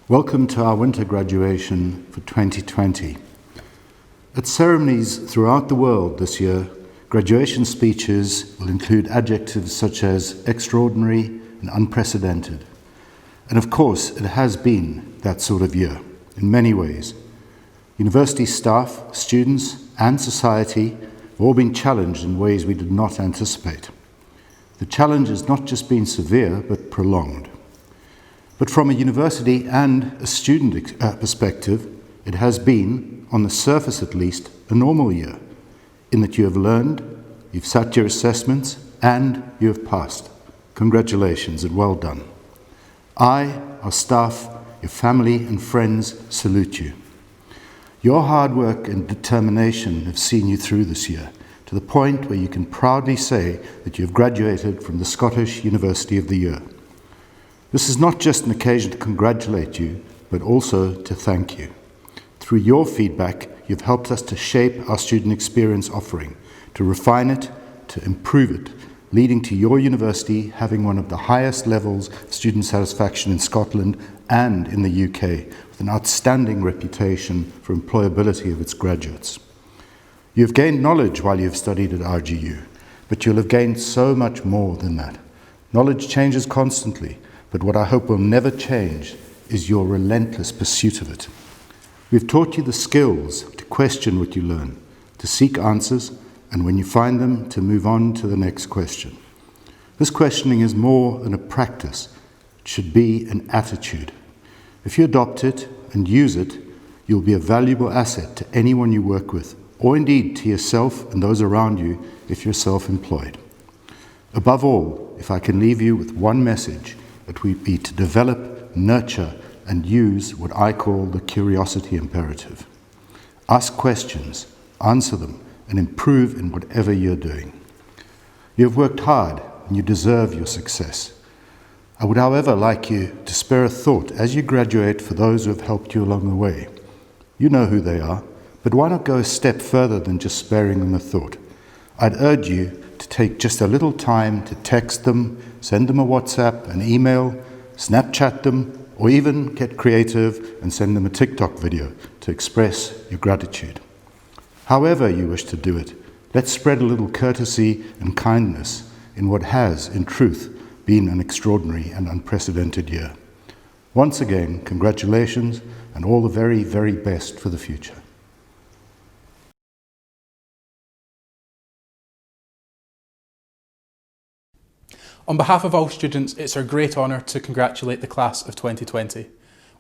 Welcome to our winter graduation for 2020. At ceremonies throughout the world this year, graduation speeches will include adjectives such as extraordinary and unprecedented. And of course, it has been that sort of year in many ways. University staff, students, and society have all been challenged in ways we did not anticipate. The challenge has not just been severe, but prolonged. But from a university and a student perspective, it has been, on the surface at least, a normal year, in that you have learned, you've sat your assessments, and you have passed. Congratulations and well done. I, our staff, your family and friends salute you. Your hard work and determination have seen you through this year, to the point where you can proudly say that you have graduated from the Scottish University of the Year. This is not just an occasion to congratulate you, but also to thank you. Through your feedback, you've helped us to shape our student experience offering, to refine it, to improve it, leading to your university having one of the highest levels of student satisfaction in Scotland and in the UK, with an outstanding reputation for employability of its graduates. You have gained knowledge while you have studied at RGU, but you'll have gained so much more than that. Knowledge changes constantly, but what I hope will never change is your relentless pursuit of it. We've taught you the skills to question what you learn, to seek answers, and when you find them, to move on to the next question. This questioning is more than a practice. It should be an attitude. If you adopt it and use it, you'll be a valuable asset to anyone you work with, or indeed to yourself and those around you if you're self-employed. Above all, if I can leave you with one message, it would be to develop, nurture, and use what I call the curiosity imperative. Ask questions, answer them, and improve in whatever you're doing. You have worked hard, and you deserve your success. I would, however, like you to spare a thought as you graduate for those who have helped you along the way. You know who they are, but why not go a step further than just sparing them a thought? I'd urge you to take just a little time to text them, send them a WhatsApp, an email, Snapchat them, or even get creative and send them a TikTok video to express your gratitude. However you wish to do it, let's spread a little courtesy and kindness in what has, in truth, been an extraordinary and unprecedented year. Once again, congratulations and all the very, very best for the future. On behalf of all students, it's our great honour to congratulate the class of 2020.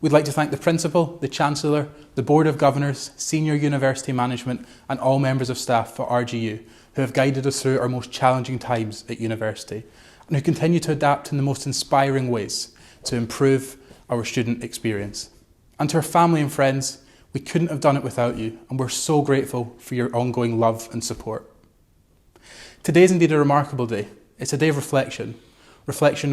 We'd like to thank the Principal, the Chancellor, the Board of Governors, Senior University Management and all members of staff for RGU who have guided us through our most challenging times at university and who continue to adapt in the most inspiring ways to improve our student experience. And to our family and friends, we couldn't have done it without you, and we're so grateful for your ongoing love and support. Today is indeed a remarkable day. It's a day of reflection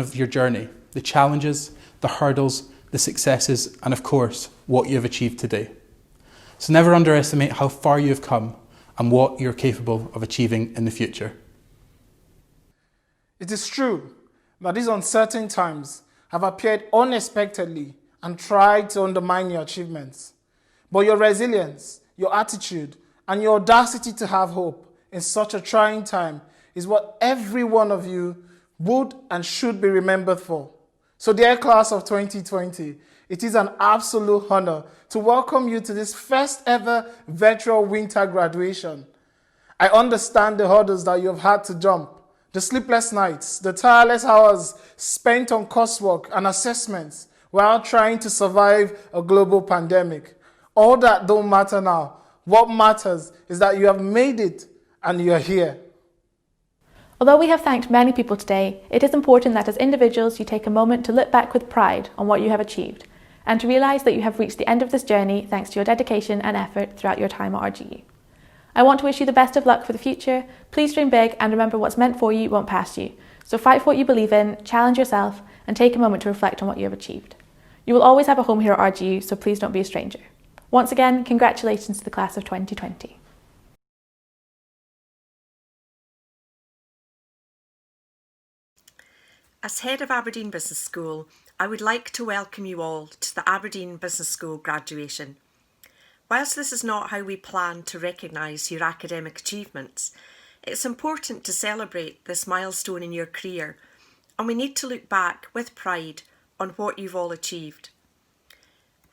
of your journey, the challenges, the hurdles, the successes, and of course, what you have achieved today. So never underestimate how far you have come and what you're capable of achieving in the future. It is true that these uncertain times have appeared unexpectedly and tried to undermine your achievements. But your resilience, your attitude, and your audacity to have hope in such a trying time is what every one of you would and should be remembered for. So dear class of 2020, it is an absolute honor to welcome you to this first ever virtual winter graduation. I understand the hurdles that you have had to jump, the sleepless nights, the tireless hours spent on coursework and assessments while trying to survive a global pandemic. All that don't matter now. What matters is that you have made it and you are here. Although we have thanked many people today, it is important that as individuals you take a moment to look back with pride on what you have achieved and to realise that you have reached the end of this journey thanks to your dedication and effort throughout your time at RGU. I want to wish you the best of luck for the future. Please dream big and remember what's meant for you won't pass you. So fight for what you believe in, challenge yourself and take a moment to reflect on what you have achieved. You will always have a home here at RGU, so please don't be a stranger. Once again, congratulations to the class of 2020. As head of Aberdeen Business School, I would like to welcome you all to the Aberdeen Business School graduation. Whilst this is not how we plan to recognise your academic achievements, it's important to celebrate this milestone in your career, and we need to look back with pride on what you've all achieved.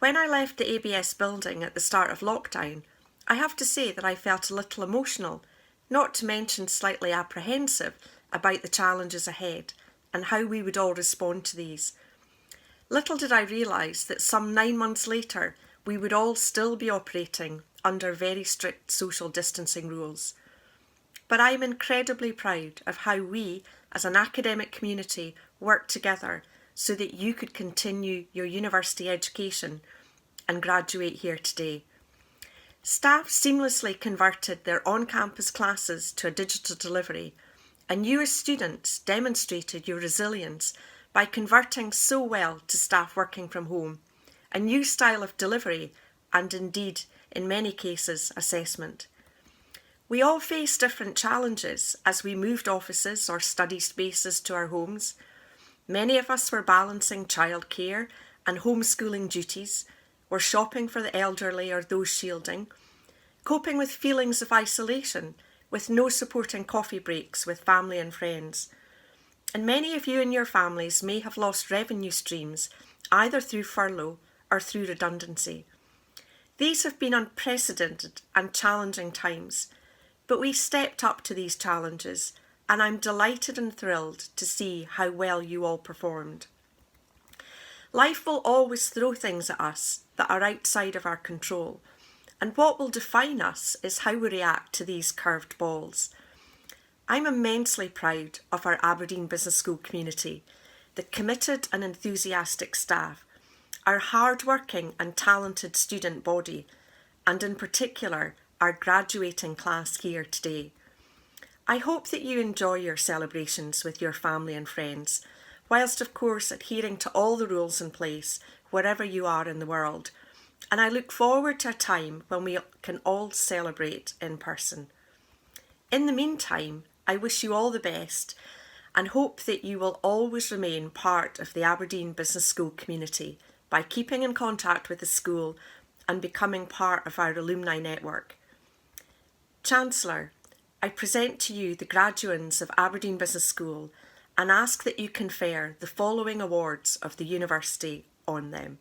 When I left the ABS building at the start of lockdown, I have to say that I felt a little emotional, not to mention slightly apprehensive about the challenges ahead and how we would all respond to these. Little did I realise that some 9 months later, we would all still be operating under very strict social distancing rules. But I am incredibly proud of how we, as an academic community, worked together so that you could continue your university education and graduate here today. Staff seamlessly converted their on-campus classes to a digital delivery, and you as students demonstrated your resilience by converting so well to staff working from home, a new style of delivery and indeed, in many cases, assessment. We all faced different challenges as we moved offices or study spaces to our homes. Many of us were balancing childcare and homeschooling duties, were shopping for the elderly or those shielding, coping with feelings of isolation with no supporting coffee breaks with family and friends. And many of you and your families may have lost revenue streams either through furlough or through redundancy. These have been unprecedented and challenging times, but we stepped up to these challenges, and I'm delighted and thrilled to see how well you all performed. Life will always throw things at us that are outside of our control, and what will define us is how we react to these curved balls. I'm immensely proud of our Aberdeen Business School community, the committed and enthusiastic staff, our hard-working and talented student body, and in particular, our graduating class here today. I hope that you enjoy your celebrations with your family and friends, whilst of course adhering to all the rules in place wherever you are in the world, and I look forward to a time when we can all celebrate in person. In the meantime, I wish you all the best and hope that you will always remain part of the Aberdeen Business School community by keeping in contact with the school and becoming part of our alumni network. Chancellor, I present to you the graduands of Aberdeen Business School and ask that you confer the following awards of the university on them.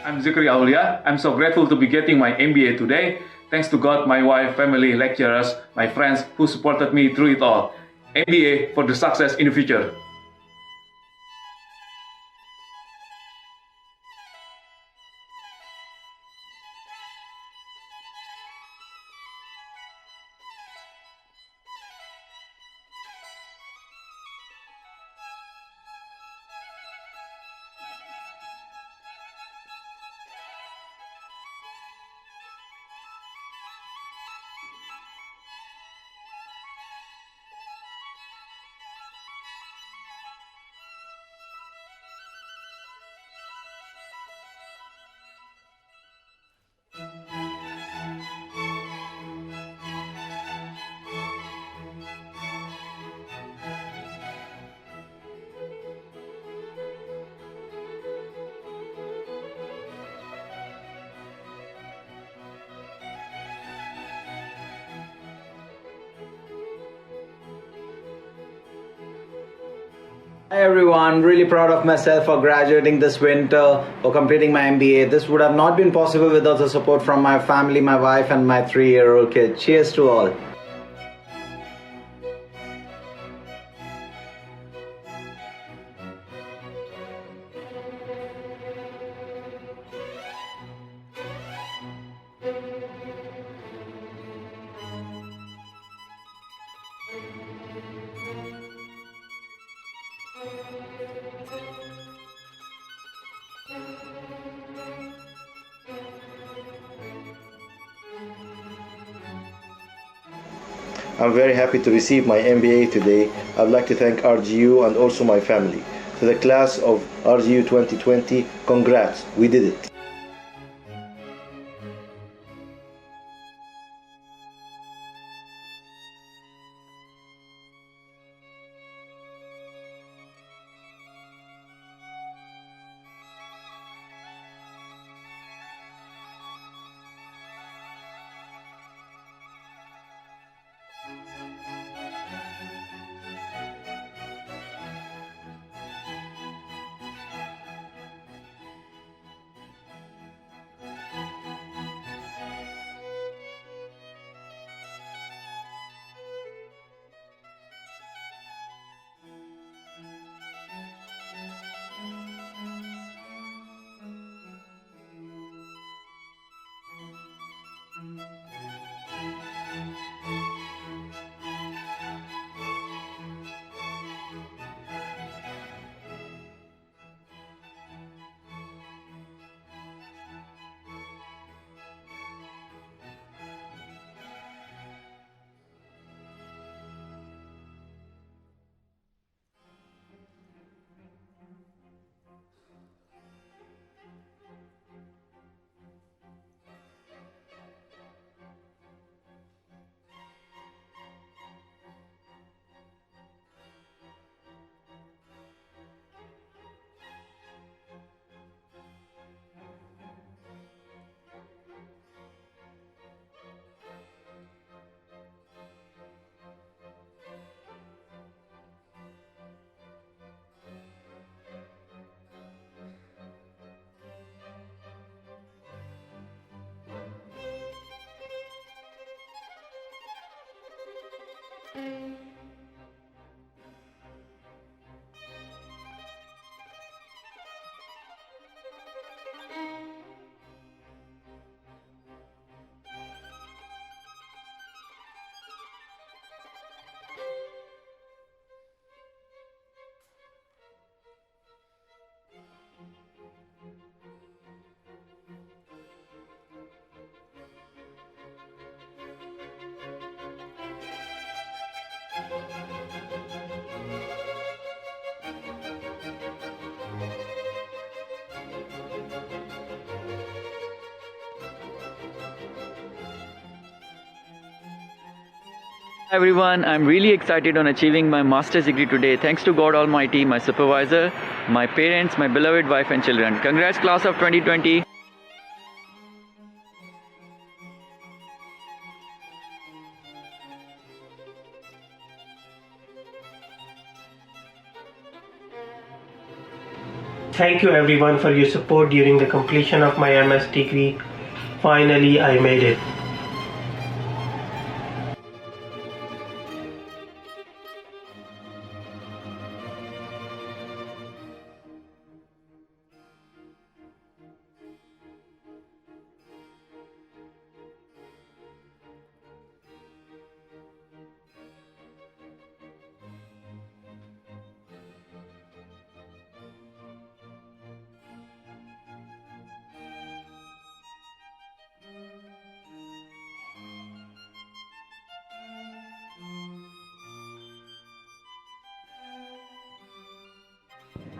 I'm Zikri Aulia. I'm so grateful to be getting my MBA today. Thanks to God, my wife, family, lecturers, my friends who supported me through it all. MBA for the success in the future. Hi everyone, really proud of myself for graduating this winter, for completing my MBA. This would have not been possible without the support from my family, my wife and my 3-year-old kid. Cheers to all. I'm very happy to receive my MBA today. I'd like to thank RGU and also my family. To the class of RGU 2020, congrats, we did it. Hi everyone, I'm really excited on achieving my master's degree today. Thanks to God Almighty, my supervisor, my parents, my beloved wife and children. Congrats class of 2020. Thank you everyone for your support during the completion of my MS degree. Finally, I made it.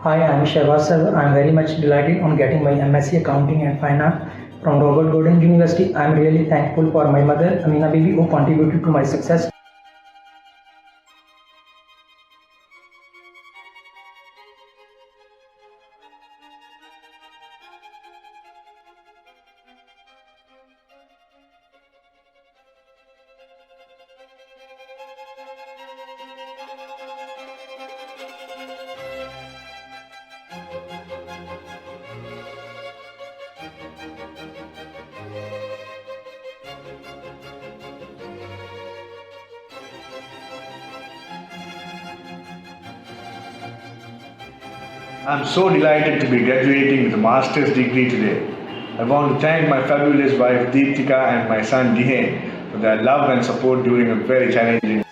Hi, I'm Shevasar. I'm very much delighted on getting my MSc Accounting and Finance from Robert Gordon University. I'm really thankful for my mother, Amina Bibi, who contributed to my success. I'm so delighted to be graduating with a master's degree today. I want to thank my fabulous wife Deeptika and my son Dihen for their love and support during a very challenging.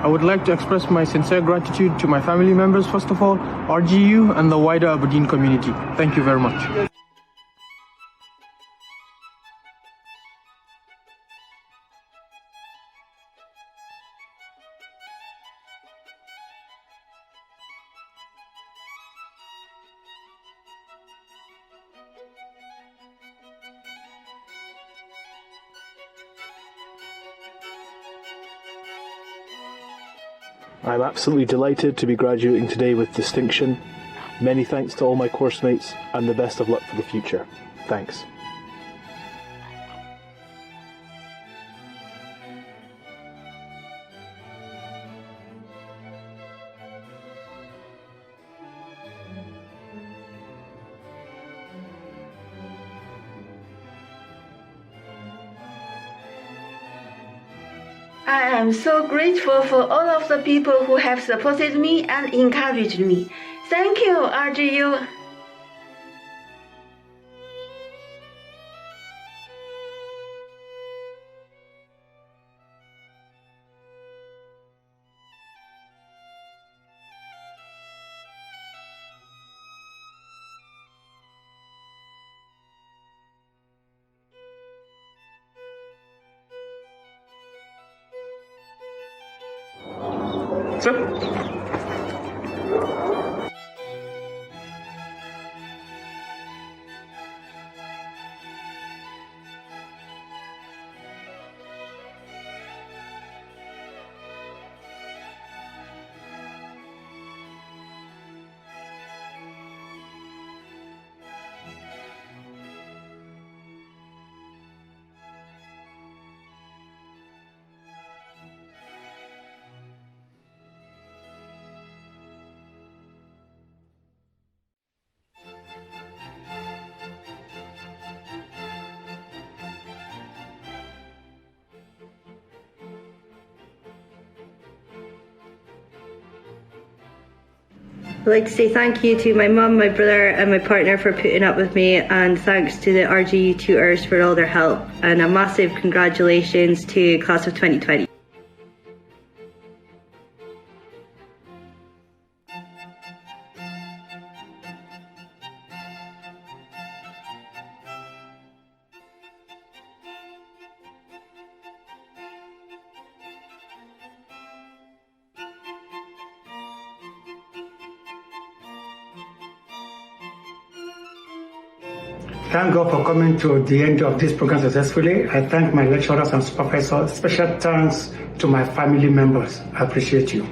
I would like to express my sincere gratitude to my family members, first of all, RGU, and the wider Aberdeen community. Thank you very much. I'm absolutely delighted to be graduating today with distinction. Many thanks to all my course mates and the best of luck for the future. Thanks. I am so grateful for all of the people who have supported me and encouraged me. Thank you, RGU. I'd like to say thank you to my mum, my brother and my partner for putting up with me, and thanks to the RGU tutors for all their help, and a massive congratulations to class of 2020. Thank God for coming to the end of this program successfully. I thank my lecturers and professors. Special thanks to my family members. I appreciate you.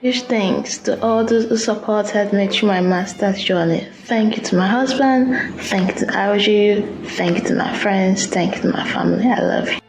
Huge thanks to all those who supported me through my master's journey. Thank you to my husband, thank you to RGU, thank you to my friends, thank you to my family. I love you.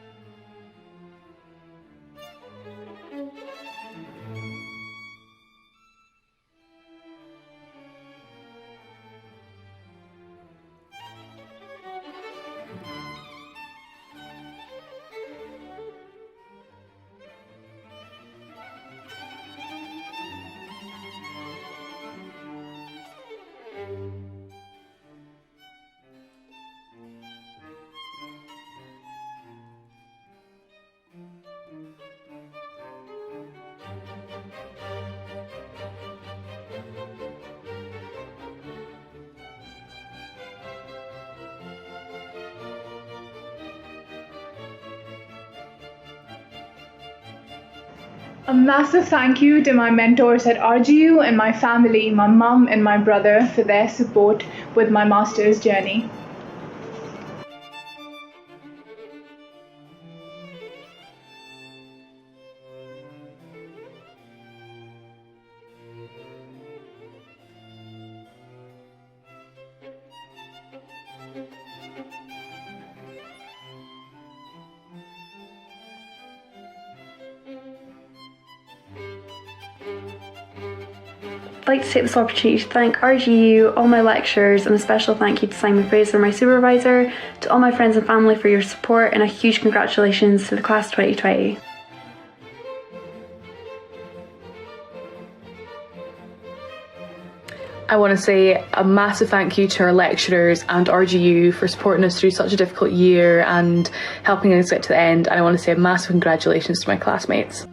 A massive thank you to my mentors at RGU and my family, my mum and my brother, for their support with my master's journey. I'd like to take this opportunity to thank RGU, all my lecturers, and a special thank you to Simon Fraser, my supervisor, to all my friends and family for your support, and a huge congratulations to the class 2020. I want to say a massive thank you to our lecturers and RGU for supporting us through such a difficult year and helping us get to the end, and I want to say a massive congratulations to my classmates.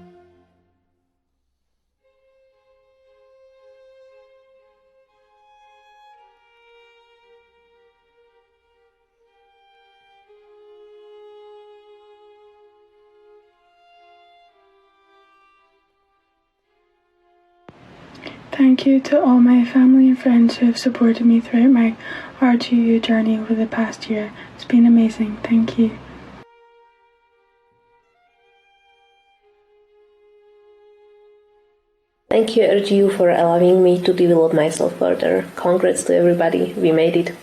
Thank you to all my family and friends who have supported me throughout my RGU journey over the past year. It's been amazing. Thank you. Thank you, RGU, for allowing me to develop myself further. Congrats to everybody. We made it.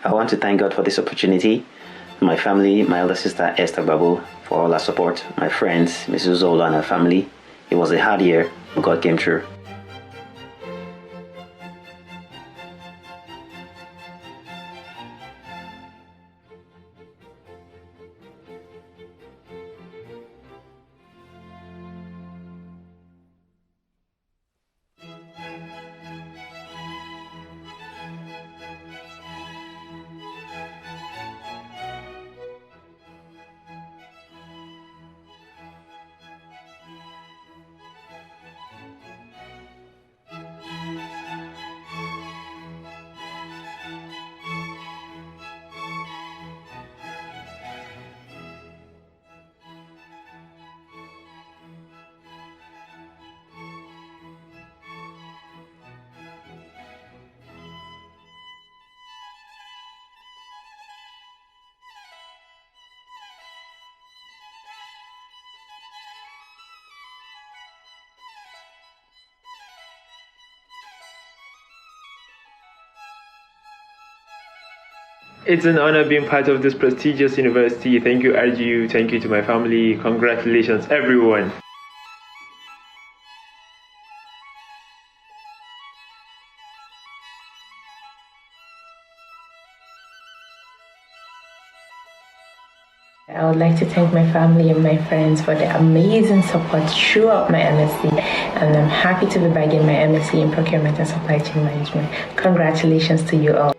I want to thank God for this opportunity, my family, my elder sister Esther Babu, for all her support, my friends, Mrs. Zola and her family. It was a hard year, but God came through. It's an honor being part of this prestigious university. Thank you, RGU. Thank you to my family. Congratulations, everyone. I would like to thank my family and my friends for the amazing support throughout my MSc, and I'm happy to be back in my MSc in Procurement and Supply Chain Management. Congratulations to you all.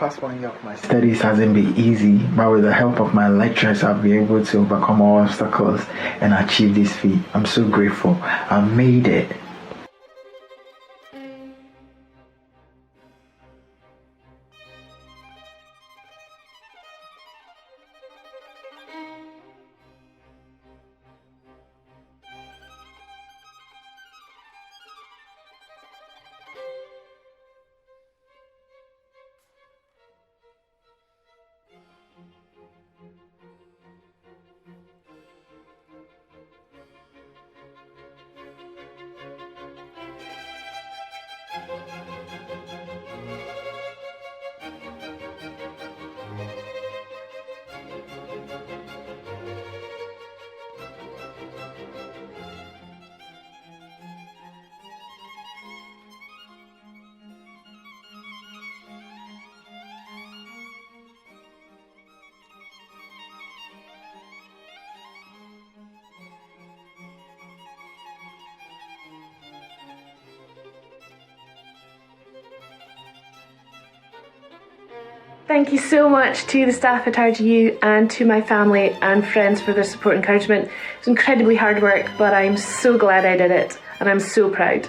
past 1 year of my studies hasn't been easy, but with the help of my lecturers, I've been able to overcome all obstacles and achieve this feat. I'm so grateful. I've made it. Thank you so much to the staff at RGU and to my family and friends for their support and encouragement. It's incredibly hard work, but I'm so glad I did it, and I'm so proud.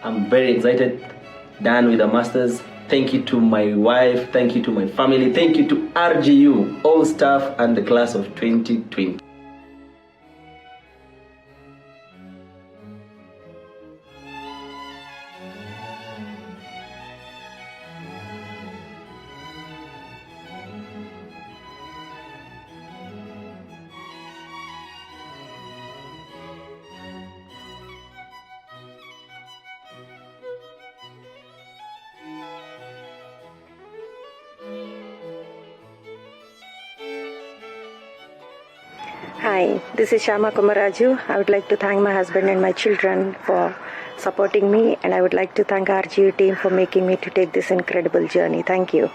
I'm very excited, done with the masters. Thank you to my wife, thank you to my family, thank you to RGU, all staff and the class of 2020. Hi, this is Shama Kumaraju. I would like to thank my husband and my children for supporting me, and I would like to thank RGU team for making me to take this incredible journey. Thank you.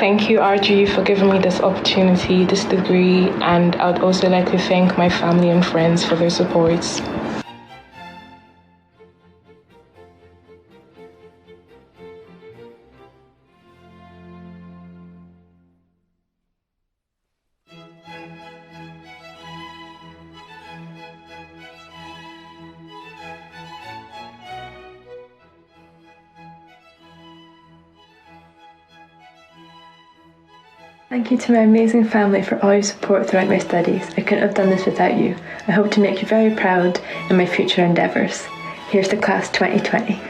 Thank you, RG, for giving me this opportunity, this degree, and I would also like to thank my family and friends for their support. Thank you to my amazing family for all your support throughout my studies. I couldn't have done this without you. I hope to make you very proud in my future endeavours. Here's the class 2020.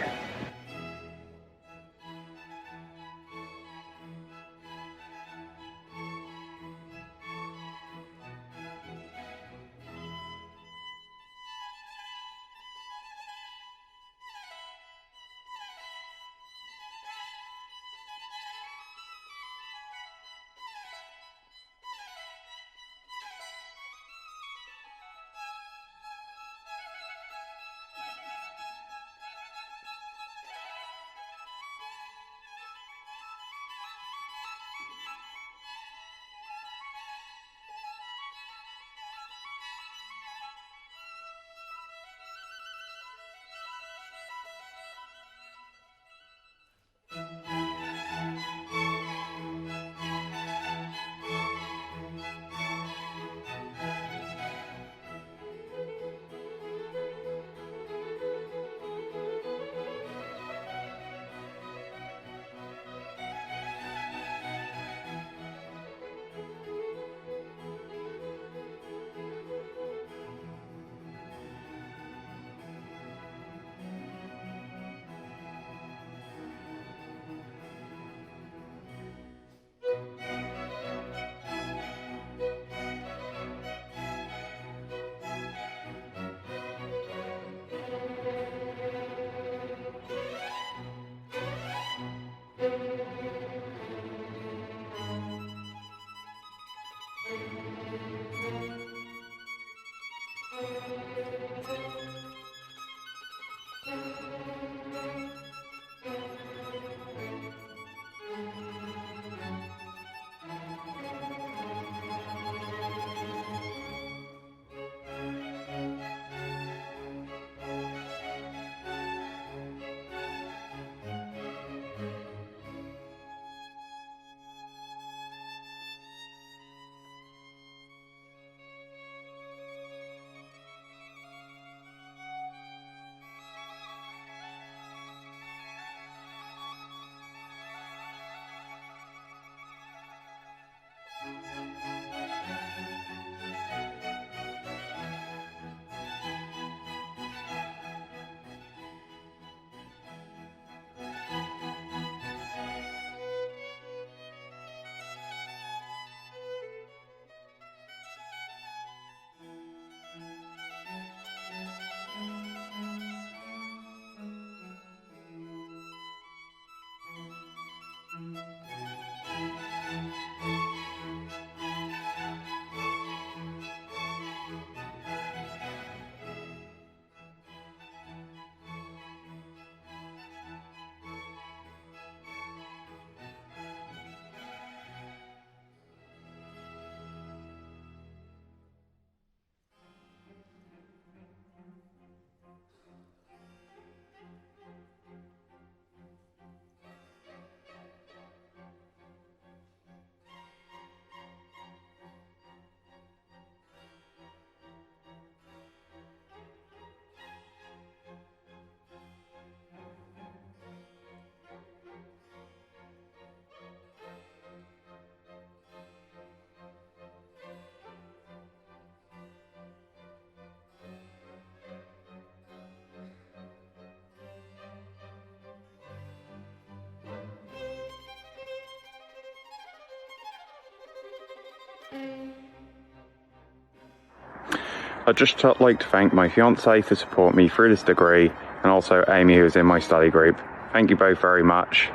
I'd just like to thank my fiancée for supporting me through this degree, and also Amy, who is in my study group. Thank you both very much,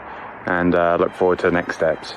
and look forward to the next steps.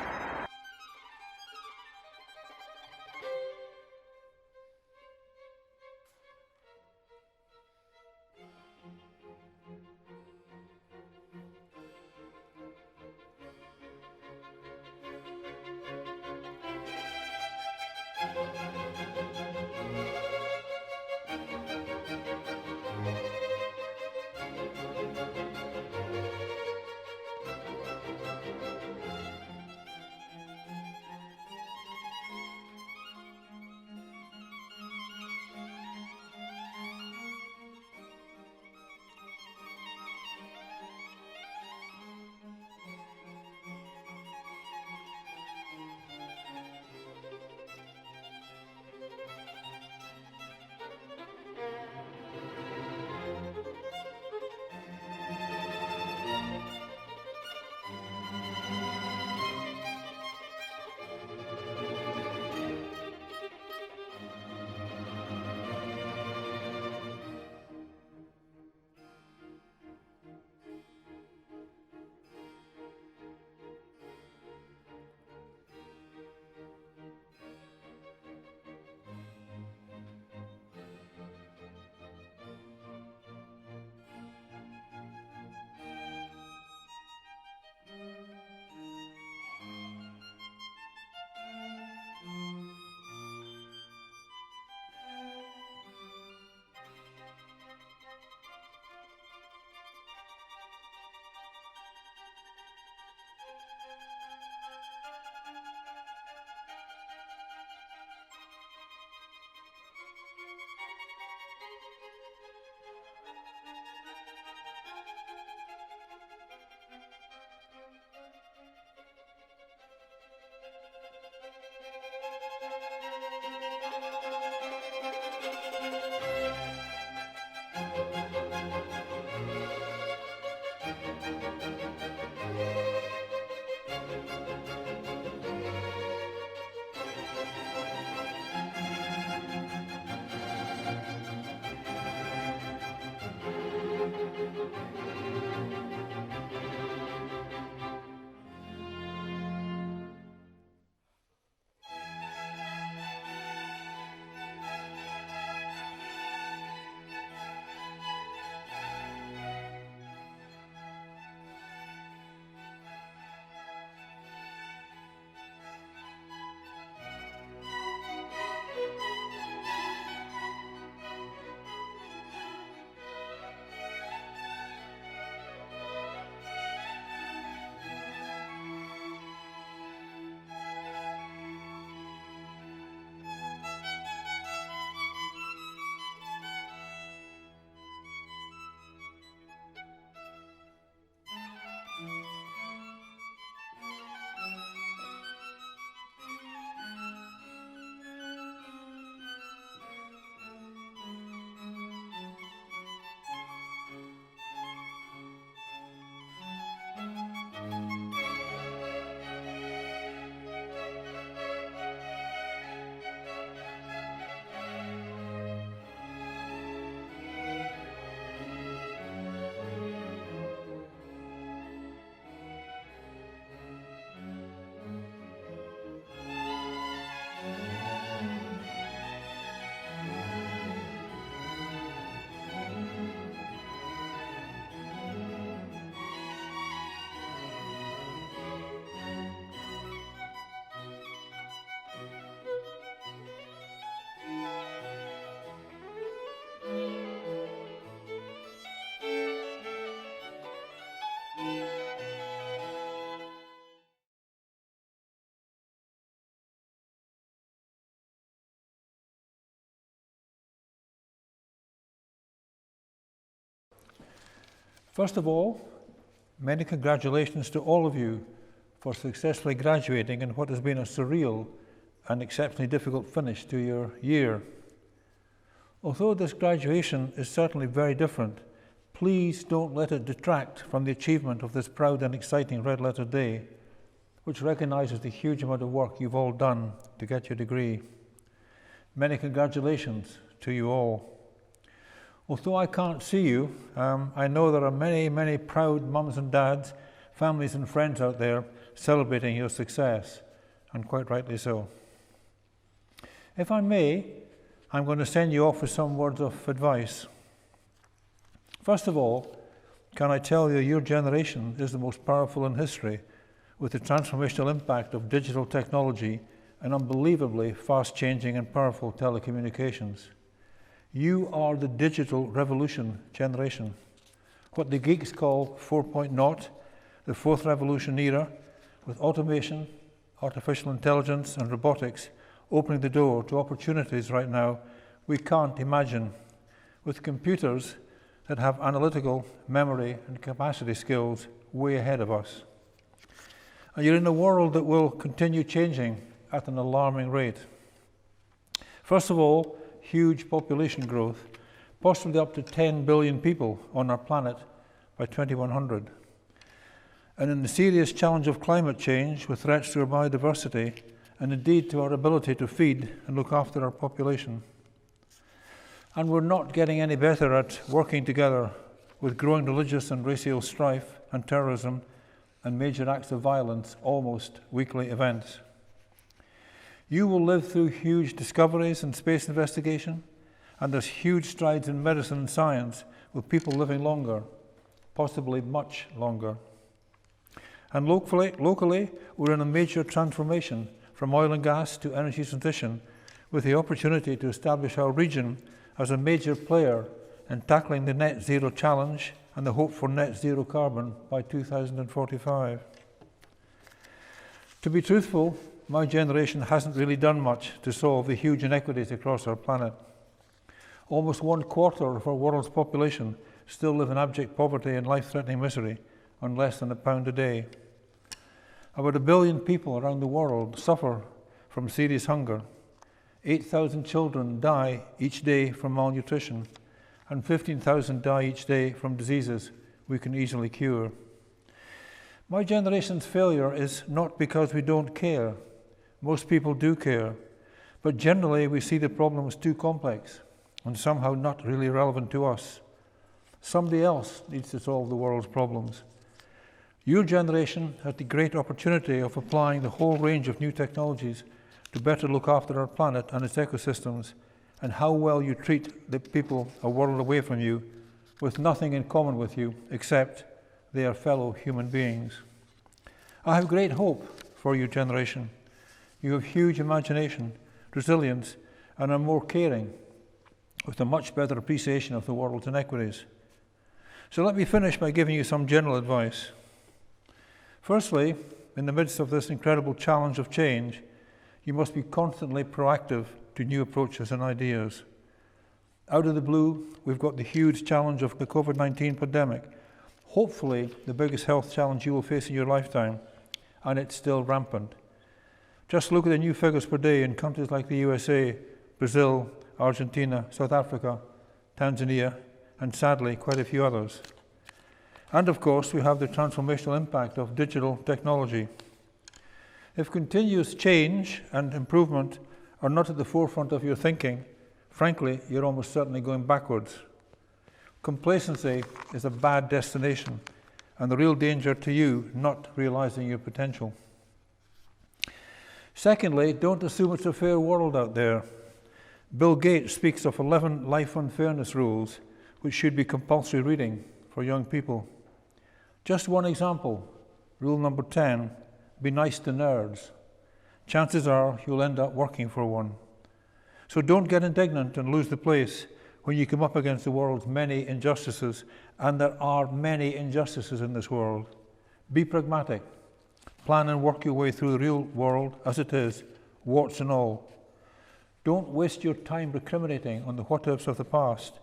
First of all, many congratulations to all of you for successfully graduating in what has been a surreal and exceptionally difficult finish to your year. Although this graduation is certainly very different, please don't let it detract from the achievement of this proud and exciting Red Letter Day, which recognises the huge amount of work you've all done to get your degree. Many congratulations to you all. Although I can't see you, I know there are many, many proud mums and dads, families and friends out there celebrating your success, and quite rightly so. If I may, I'm going to send you off with some words of advice. First of all, can I tell you your generation is the most powerful in history, with the transformational impact of digital technology and unbelievably fast-changing and powerful telecommunications. You are the digital revolution generation, what the geeks call 4.0, the fourth revolution era, with automation, artificial intelligence and robotics opening the door to opportunities right now we can't imagine, with computers that have analytical, memory and capacity skills way ahead of us. And you're in a world that will continue changing at an alarming rate. First of all, huge population growth, possibly up to 10 billion people on our planet by 2100. And in the serious challenge of climate change with threats to our biodiversity and indeed to our ability to feed and look after our population. And we're not getting any better at working together with growing religious and racial strife and terrorism and major acts of violence, almost weekly events. You will live through huge discoveries in space investigation, and there's huge strides in medicine and science with people living longer, possibly much longer. And locally, we're in a major transformation from oil and gas to energy transition, with the opportunity to establish our region as a major player in tackling the net zero challenge and the hope for net zero carbon by 2045. To be truthful, my generation hasn't really done much to solve the huge inequities across our planet. Almost 1/4 of our world's population still live in abject poverty and life-threatening misery on less than £1 a day. About 1 billion people around the world suffer from serious hunger. 8,000 children die each day from malnutrition, and 15,000 die each day from diseases we can easily cure. My generation's failure is not because we don't care. Most people do care, but generally we see the problem as too complex and somehow not really relevant to us. Somebody else needs to solve the world's problems. Your generation had the great opportunity of applying the whole range of new technologies to better look after our planet and its ecosystems, and how well you treat the people a world away from you with nothing in common with you except they are fellow human beings. I have great hope for your generation. You have huge imagination, resilience, and are more caring, with a much better appreciation of the world's inequities. So let me finish by giving you some general advice. Firstly, in the midst of this incredible challenge of change, you must be constantly proactive to new approaches and ideas. Out of the blue, we've got the huge challenge of the COVID-19 pandemic, hopefully the biggest health challenge you will face in your lifetime, and it's still rampant. Just look at the new figures per day in countries like the USA, Brazil, Argentina, South Africa, Tanzania, and sadly, quite a few others. And of course, we have the transformational impact of digital technology. If continuous change and improvement are not at the forefront of your thinking, frankly, you're almost certainly going backwards. Complacency is a bad destination, and the real danger to you not realizing your potential. Secondly, don't assume it's a fair world out there. Bill Gates speaks of 11 life unfairness rules, which should be compulsory reading for young people. Just one example, rule number 10, be nice to nerds. Chances are you'll end up working for one. So don't get indignant and lose the place when you come up against the world's many injustices, and there are many injustices in this world. Be pragmatic. Plan and work your way through the real world as it is, warts and all. Don't waste your time recriminating on the what-ifs of the past.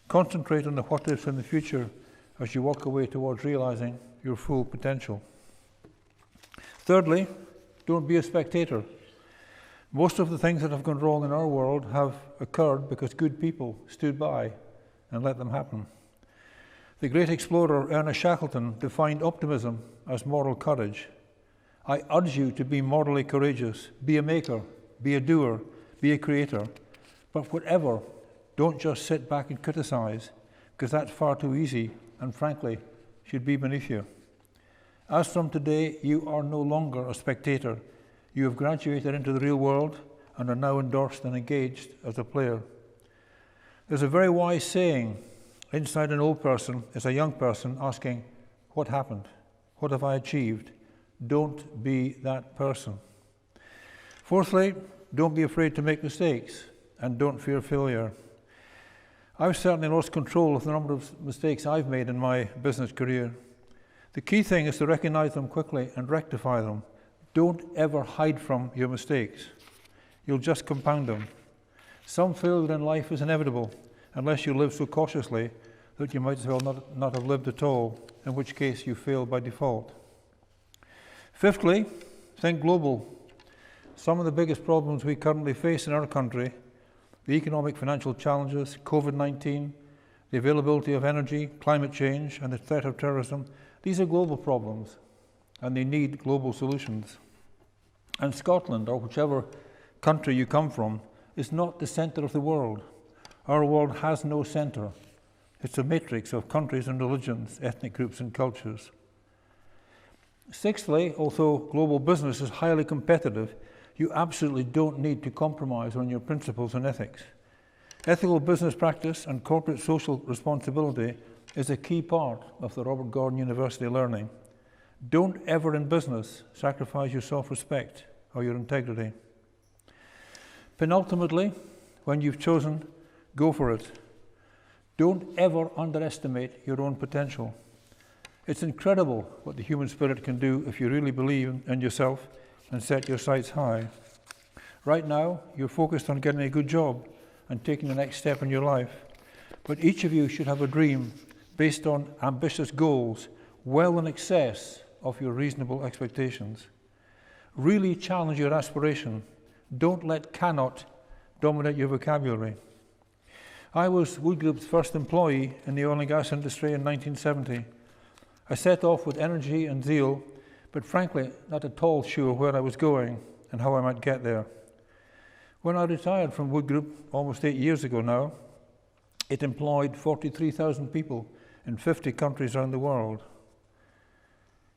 Concentrate on the what-ifs in the future as you walk away towards realizing your full potential. Thirdly, don't be a spectator. Most of the things that have gone wrong in our world have occurred because good people stood by and let them happen. The great explorer Ernest Shackleton defined optimism as moral courage. I urge you to be morally courageous. Be a maker, be a doer, be a creator. But whatever, don't just sit back and criticize, because that's far too easy and frankly should be beneath you. As from today, you are no longer a spectator. You have graduated into the real world and are now endorsed and engaged as a player. There's a very wise saying, inside an old person is a young person asking, what happened? What have I achieved? Don't be that person. Fourthly, don't be afraid to make mistakes and don't fear failure. I've certainly lost control of the number of mistakes I've made in my business career. The key thing is to recognize them quickly and rectify them. Don't ever hide from your mistakes. You'll just compound them. Some failure in life is inevitable, unless you live so cautiously that you might as well not have lived at all, in which case you fail by default. Fifthly, think global. Some of the biggest problems we currently face in our country, the economic financial challenges, COVID-19, the availability of energy, climate change, and the threat of terrorism, these are global problems, and they need global solutions. And Scotland, or whichever country you come from, is not the centre of the world. Our world has no centre. It's a matrix of countries and religions, ethnic groups and cultures. Sixthly, although global business is highly competitive, you absolutely don't need to compromise on your principles and ethics. Ethical business practice and corporate social responsibility is a key part of the Robert Gordon University learning. Don't ever in business sacrifice your self-respect or your integrity. Penultimately, when you've chosen, go for it. Don't ever underestimate your own potential. It's incredible what the human spirit can do if you really believe in yourself and set your sights high. Right now, you're focused on getting a good job and taking the next step in your life. But each of you should have a dream based on ambitious goals, well in excess of your reasonable expectations. Really challenge your aspiration. Don't let cannot dominate your vocabulary. I was Wood Group's first employee in the oil and gas industry in 1970. I set off with energy and zeal, but frankly, not at all sure where I was going and how I might get there. When I retired from Wood Group almost 8 years ago now, it employed 43,000 people in 50 countries around the world.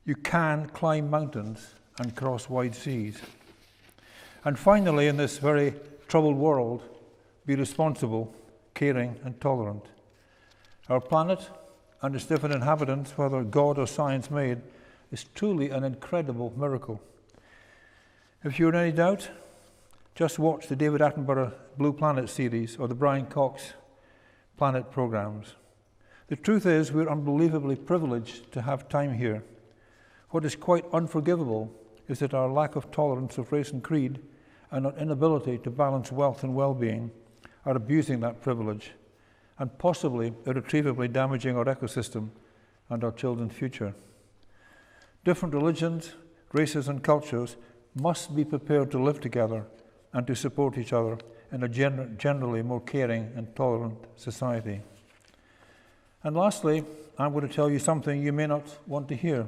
You can climb mountains and cross wide seas. And finally, in this very troubled world, be responsible, caring and tolerant. Our planet and its different inhabitants, whether God or science made, is truly an incredible miracle. If you're in any doubt, just watch the David Attenborough Blue Planet series or the Brian Cox Planet programs. The truth is, we're unbelievably privileged to have time here. What is quite unforgivable is that our lack of tolerance of race and creed and our inability to balance wealth and well-being are abusing that privilege and possibly irretrievably damaging our ecosystem and our children's future. Different religions, races and cultures must be prepared to live together and to support each other in a generally more caring and tolerant society. And lastly, I'm going to tell you something you may not want to hear.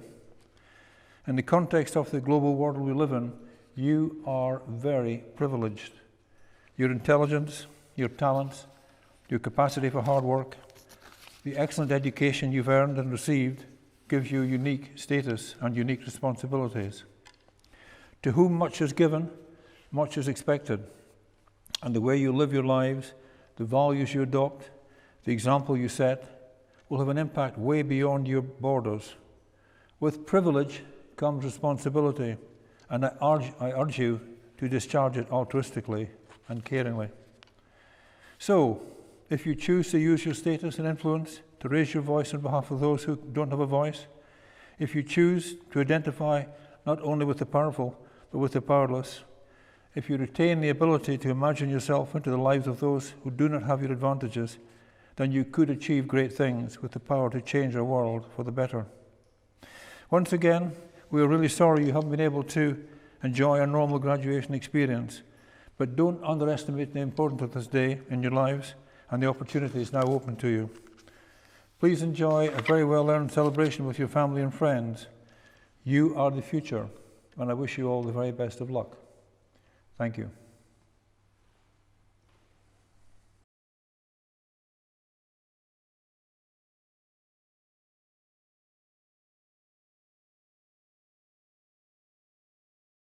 In the context of the global world we live in, you are very privileged. Your intelligence, your talents, your capacity for hard work, the excellent education you've earned and received gives you unique status and unique responsibilities. To whom much is given, much is expected. And the way you live your lives, the values you adopt, the example you set, will have an impact way beyond your borders. With privilege comes responsibility, and I urge you to discharge it altruistically and caringly. So, if you choose to use your status and influence to raise your voice on behalf of those who don't have a voice, if you choose to identify not only with the powerful, but with the powerless, if you retain the ability to imagine yourself into the lives of those who do not have your advantages, then you could achieve great things with the power to change our world for the better. Once again, we are really sorry you haven't been able to enjoy a normal graduation experience, but don't underestimate the importance of this day in your lives and the opportunities now open to you. Please enjoy a very well-earned celebration with your family and friends. You are the future, and I wish you all the very best of luck. Thank you.